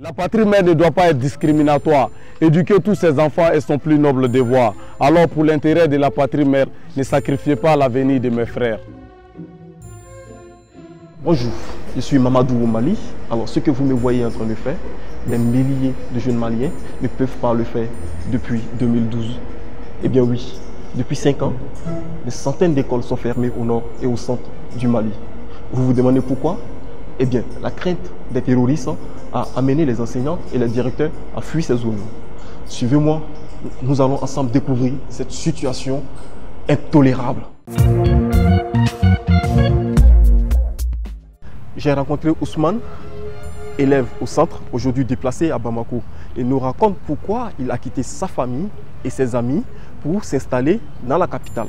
La patrie mère ne doit pas être discriminatoire. Éduquer tous ses enfants est son plus noble devoir. Alors pour l'intérêt de la patrie mère, ne sacrifiez pas l'avenir de mes frères. Bonjour, je suis Mamadou au Mali. Alors ce que vous me voyez en train de faire, des milliers de jeunes Maliens ne peuvent pas le faire depuis 2012. Eh bien oui, depuis 5 ans, des centaines d'écoles sont fermées au nord et au centre du Mali. Vous vous demandez pourquoi? Eh bien, la crainte des terroristes a amené les enseignants et les directeurs à fuir ces zones. Suivez-moi, nous allons ensemble découvrir cette situation intolérable. J'ai rencontré Ousmane, élève au centre, aujourd'hui déplacé à Bamako. Il nous raconte pourquoi il a quitté sa famille et ses amis pour s'installer dans la capitale.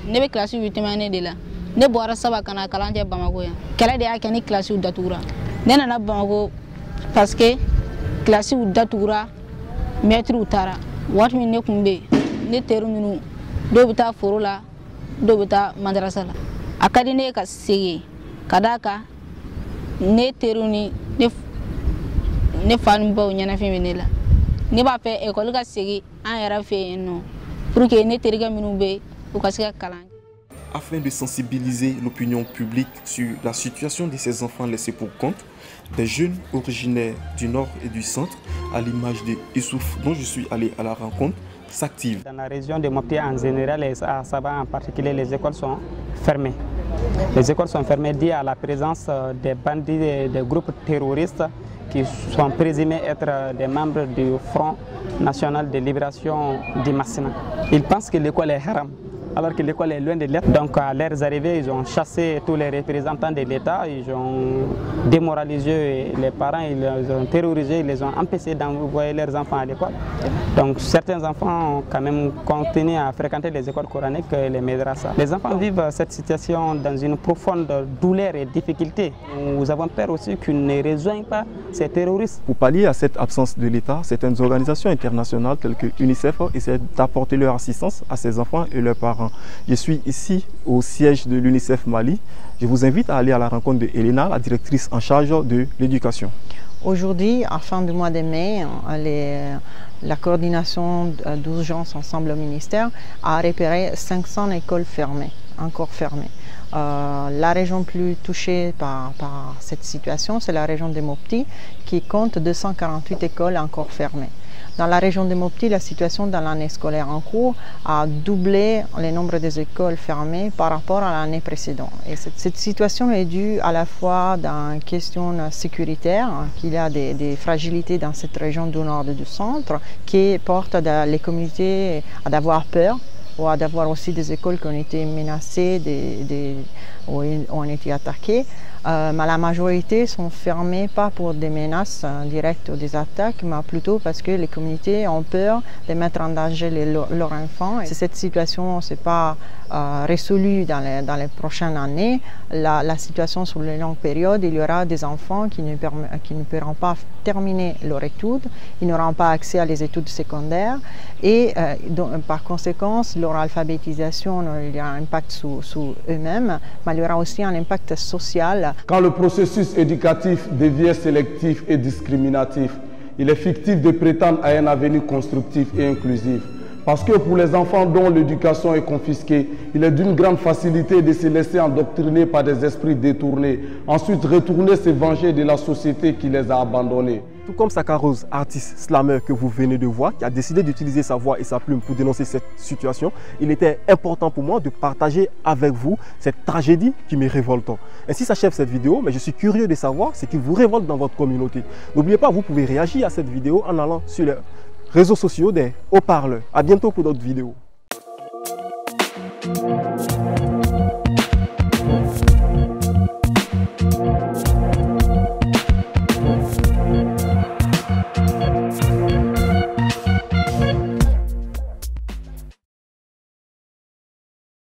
Je suis classe 8e année de là. Je suis à Bamako. Je suis classe Datoura. Je suis à Bamako parce que classe Datoura, maître Outara. Wat mi nekumbe ne teru minu do bita forola do bita madrasa la akadi ne ka sege kadaka ne teru ni ne fan baw nyana fe menela ne ba fe école ka sege an yara fe no pour que ne teru ga minu be o ka sega kalan. Afin de sensibiliser l'opinion publique sur la situation de ces enfants laissés pour compte, des jeunes originaires du nord et du centre, à l'image de Issouf dont je suis allé à la rencontre, s'activent. Dans la région de Mopti en général et à Saba en particulier, les écoles sont fermées. Les écoles sont fermées dues à la présence des bandits, des groupes terroristes qui sont présumés être des membres du Front National de Libération du Massina. Ils pensent que l'école est haram, alors que l'école est loin de l'être. Donc à leurs arrivées, ils ont chassé tous les représentants de l'État, ils ont démoralisé les parents, ils les ont terrorisés, ils les ont empêchés d'envoyer leurs enfants à l'école. Donc certains enfants ont quand même continué à fréquenter les écoles coraniques et les médrasas. Les enfants vivent cette situation dans une profonde douleur et difficulté. Nous avons peur aussi qu'ils ne rejoignent pas ces terroristes. Pour pallier à cette absence de l'État, certaines organisations internationales telles que l'UNICEF essaient d'apporter leur assistance à ces enfants et leurs parents. Je suis ici au siège de l'UNICEF Mali. Je vous invite à aller à la rencontre de Elena, la directrice en charge de l'éducation. Aujourd'hui, à la fin du mois de mai, la coordination d'urgence ensemble au ministère a repéré 500 écoles fermées, encore fermées. La région plus touchée par cette situation, c'est la région de Mopti, qui compte 248 écoles encore fermées. Dans la région de Mopti, la situation dans l'année scolaire en cours a doublé le nombre des écoles fermées par rapport à l'année précédente. Et cette situation est due à la fois dans une question sécuritaire, qu'il y a des fragilités dans cette région du nord et du centre, qui portent les communautés à avoir peur, ou à d'avoir aussi des écoles qui ont été menacées, ou ont été attaquées. Mais la majorité sont fermées pas pour des menaces directes ou des attaques, mais plutôt parce que les communautés ont peur de mettre en danger leurs enfants. Et si cette situation ne s'est pas résolue dans les prochaines années, la situation sur les longues périodes, il y aura des enfants qui ne pourront pas terminer leur étude, ils n'auront pas accès à les études secondaires et par conséquent, leur alphabétisation, il y aura un impact sur eux-mêmes, mais il y aura aussi un impact social. Quand le processus éducatif devient sélectif et discriminatif, il est fictif de prétendre à un avenir constructif et inclusif. Parce que pour les enfants dont l'éducation est confisquée, il est d'une grande facilité de se laisser endoctriner par des esprits détournés, ensuite retourner se venger de la société qui les a abandonnés. Tout comme Sakaroz, artiste slammer que vous venez de voir, qui a décidé d'utiliser sa voix et sa plume pour dénoncer cette situation, il était important pour moi de partager avec vous cette tragédie qui me révolte. Ainsi s'achève cette vidéo, mais je suis curieux de savoir ce qui vous révolte dans votre communauté. N'oubliez pas, vous pouvez réagir à cette vidéo en allant sur les réseaux sociaux des haut-parleurs. À bientôt pour d'autres vidéos.